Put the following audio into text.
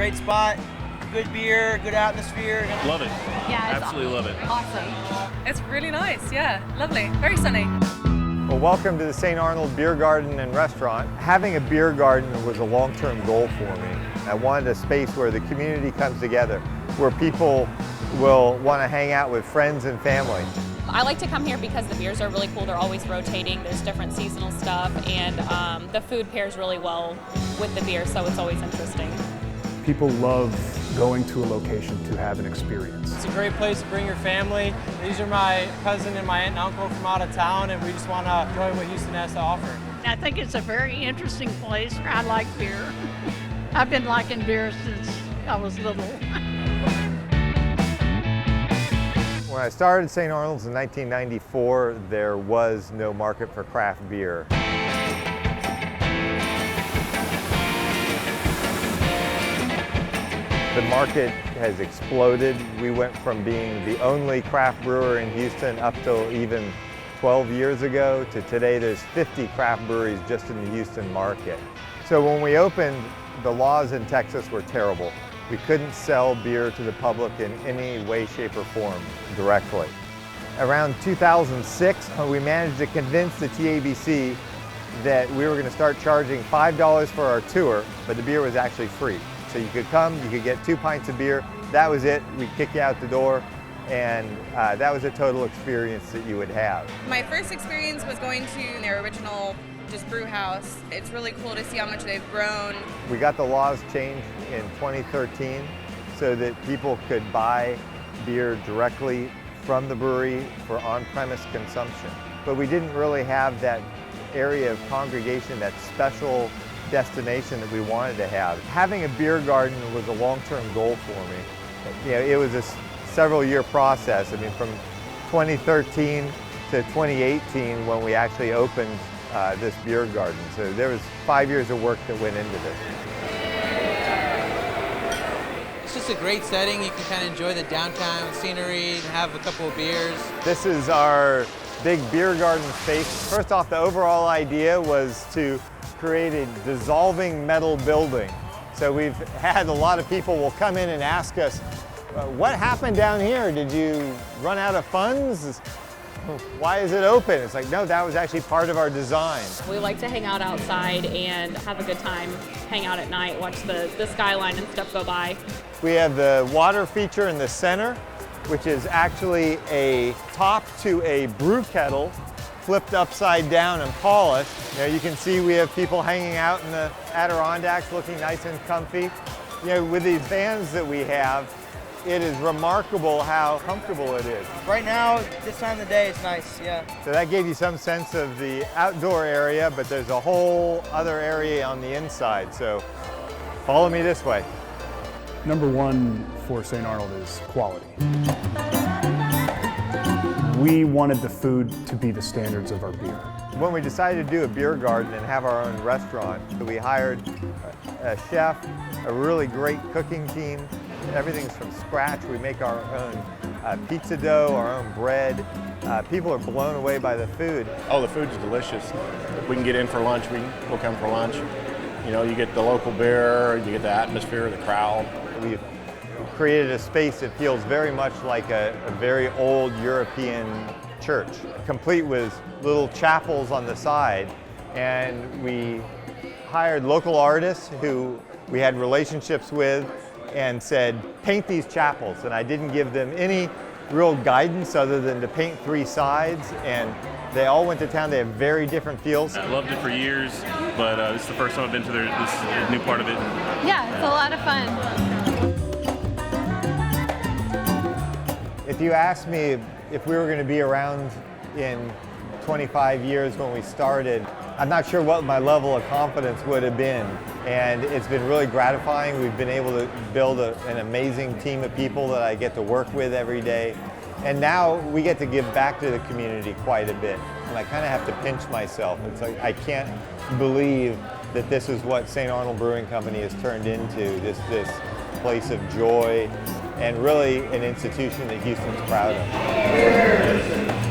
great spot, good beer, good atmosphere. Love it. Yeah, it's absolutely love it. awesome. It's really nice, yeah, lovely, very sunny. Well, welcome to the St. Arnold Beer Garden and Restaurant. Having a beer garden was a long-term goal for me. I wanted a space where the community comes together, where people will want to hang out with friends and family. I like to come here because the beers are really cool. They're always rotating. There's different seasonal stuff, and the food pairs really well with the beer, so it's always interesting. People love going to a location to have an experience. It's a great place to bring your family. These are my cousin and my aunt and uncle from out of town, and we just want to enjoy what Houston has to offer. I think it's a very interesting place. I like beer. I've been liking beer since I was little. When I started St. Arnold's in 1994, there was no market for craft beer. The market has exploded. We went from being the only craft brewer in Houston up till even 12 years ago to today there's 50 craft breweries just in the Houston market. So when we opened, the laws in Texas were terrible. We couldn't sell beer to the public in any way, shape, or form directly. Around 2006, we managed to convince the TABC that we were going to start charging $5 for our tour, but the beer was actually free. So you could come, you could get 2 pints of beer, that was it, we'd kick you out the door, and that was a total experience that you would have. My first experience was going to their original just brew house. It's really cool to see how much they've grown. We got the laws changed in 2013 so that people could buy beer directly from the brewery for on-premise consumption. But we didn't really have that area of congregation, that special destination that we wanted to have. Having a beer garden was a long-term goal for me. You know, it was a several-year process. I mean, from 2013 to 2018 when we actually opened this beer garden. So there was 5 years of work that went into this. It's just a great setting. You can kind of enjoy the downtown scenery and have a couple of beers. This is our big beer garden space. First off, the overall idea was to create a dissolving metal building. So we've had a lot of people will come in and ask us, what happened down here? Did you run out of funds? Why is it open? It's like, no, that was actually part of our design. We like to hang out outside and have a good time, hang out at night, watch the skyline and stuff go by. We have the water feature in the center, which is actually a top to a brew kettle flipped upside down and polished. You know, you can see we have people hanging out in the Adirondacks looking nice and comfy. You know, with these vans that we have, it is remarkable how comfortable it is. Right now, this time of the day, it's nice, yeah. So that gave you some sense of the outdoor area, but there's a whole other area on the inside. So follow me this way. Number one for St. Arnold is quality. We wanted the food to be the standards of our beer. When we decided to do a beer garden and have our own restaurant, we hired a chef, a really great cooking team. Everything's from scratch. We make our own pizza dough, our own bread. People are blown away by the food. Oh, the food's delicious. If we can get in for lunch, we'll come for lunch. You know, you get the local beer, you get the atmosphere, the crowd. We've created a space that feels very much like a very old European church, complete with little chapels on the side. And we hired local artists who we had relationships with and said, paint these chapels. And I didn't give them any real guidance other than to paint 3 sides. And they all went to town. They have very different feels. I loved it for years, but this is the first time I've been to this new part of it. Yeah, it's a lot of fun. If you asked me if we were going to be around in 25 years when we started, I'm not sure what my level of confidence would have been. And it's been really gratifying. We've been able to build an amazing team of people that I get to work with every day. And now we get to give back to the community quite a bit. And I kind of have to pinch myself. It's like I can't believe that this is what St. Arnold Brewing Company has turned into, this place of joy and really an institution that Houston's proud of.